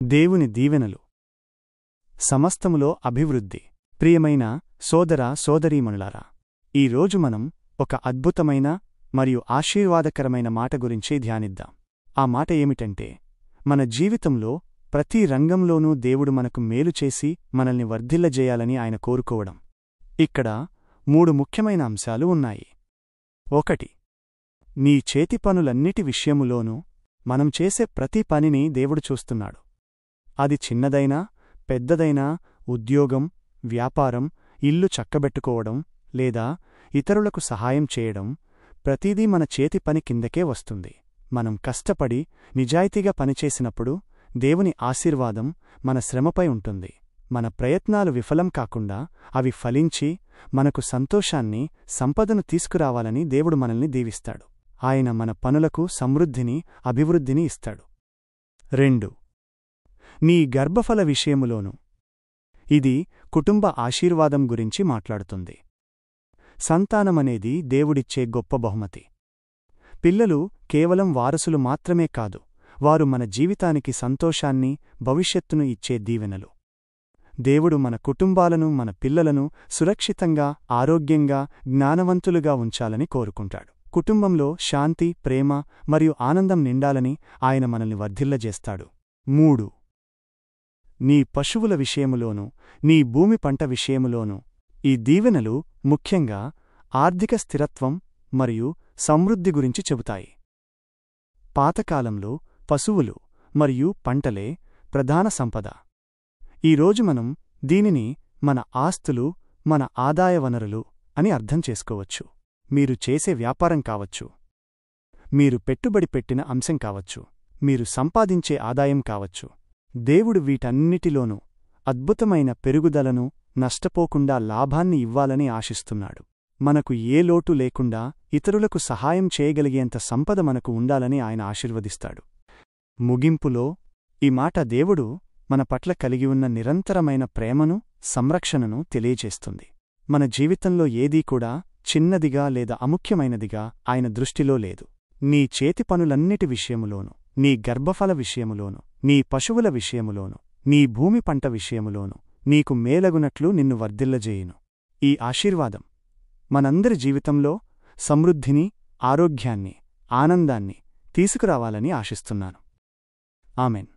దేవుని దీవెనలు. సమస్తములో అభివృద్ధి. ప్రియమైన సోదర సోదరీమణులారా, ఈరోజు మనం ఒక అద్భుతమైన మరియు ఆశీర్వాదకరమైన మాట గురించి ధ్యానిద్దాం. ఆ మాట ఏమిటంటే, మన జీవితంలో ప్రతి రంగంలోనూ దేవుడు మనకు మేలు చేసి మనల్ని వర్ధిల్లజేయాలని ఆయన కోరుకోవడం. ఇక్కడ 3 ముఖ్యమైన అంశాలు ఉన్నాయి. 1. నీ చేతి పనులన్నిటి విషయములోనూ మనం చేసే ప్రతి పనిని దేవుడు చూస్తున్నాడు. అది చిన్నదైనా పెద్దదైనా, ఉద్యోగం, వ్యాపారం, ఇల్లు చక్కబెట్టుకోవడం లేదా ఇతరులకు సహాయం చేయడం, ప్రతిదీ మన చేతి పని కిందకే వస్తుంది. మనం కష్టపడి నిజాయితీగా పనిచేసినప్పుడు దేవుని ఆశీర్వాదం మన శ్రమపై ఉంటుంది. మన ప్రయత్నాలు విఫలం కాకుండా అవి ఫలించి మనకు సంతోషాన్ని, సంపదను తీసుకురావాలని దేవుడు మనల్ని దీవిస్తాడు. ఆయన మన పనులకు సమృద్ధిని, అభివృద్ధిని ఇస్తాడు. 2. నీ గర్భఫల విషయములోను. ఇది కుటుంబ ఆశీర్వాదం గురించి మాట్లాడుతుంది. సంతానమనేది దేవుడిచ్చే గొప్ప బహుమతి. పిల్లలు కేవలం వారసులు మాత్రమే కాదు, వారు మన జీవితానికి సంతోషాన్ని, భవిష్యత్తును ఇచ్చే దీవెనలు. దేవుడు మన కుటుంబాలను, మన పిల్లలను సురక్షితంగా, ఆరోగ్యంగా, జ్ఞానవంతులుగా ఉంచాలని కోరుకుంటాడు. కుటుంబంలో శాంతి, ప్రేమ మరియు ఆనందం నిండాలని ఆయన మనల్ని వర్ధిల్లజేస్తాడు. 3. నీ పశువుల విషయములోనూ, నీ భూమి పంట విషయములోనూ. ఈ దీవెనలు ముఖ్యంగా ఆర్థిక స్థిరత్వం మరియు సమృద్ధి గురించి చెబుతాయి. పాతకాలంలో పశువులు మరియు పంటలే ప్రధాన సంపద. ఈరోజు మనం దీనిని మన ఆస్తులు, మన ఆదాయ వనరులు అని అర్థం చేసుకోవచ్చు. మీరు చేసే వ్యాపారం కావచ్చు, మీరు పెట్టుబడి పెట్టిన అంశం కావచ్చు, మీరు సంపాదించే ఆదాయం కావచ్చు. దేవుడు వీటన్నిటిలోనూ అద్భుతమైన పెరుగుదలను, నష్టపోకుండా లాభాన్ని ఇవ్వాలని ఆశిస్తున్నాడు. మనకు ఏ లోటు లేకుండా ఇతరులకు సహాయం చేయగలిగేంత సంపద మనకు ఉండాలని ఆయన ఆశీర్వదిస్తాడు. ముగింపులో ఈ మాట దేవుడు మన పట్ల కలిగి ఉన్న నిరంతరమైన ప్రేమను, సంరక్షణను తెలియజేస్తుంది. మన జీవితంలో ఏదీ కూడా చిన్నదిగా లేదా అముఖ్యమైనదిగా ఆయన దృష్టిలో లేదు. నీ చేతి పనులన్నిటి విషయములోనూ, నీ గర్భఫల విషయములోనూ, నీ పశువుల విషయములోనూ, నీ భూమి పంట విషయములోనూ నీకు మేలగునట్లు నిన్ను వర్ధిల్లజేయును. ఈ ఆశీర్వాదం మనందరి జీవితంలో సమృద్ధిని, ఆరోగ్యాన్ని, ఆనందాన్ని తీసుకురావాలని ఆశిస్తున్నాను. ఆమెన్.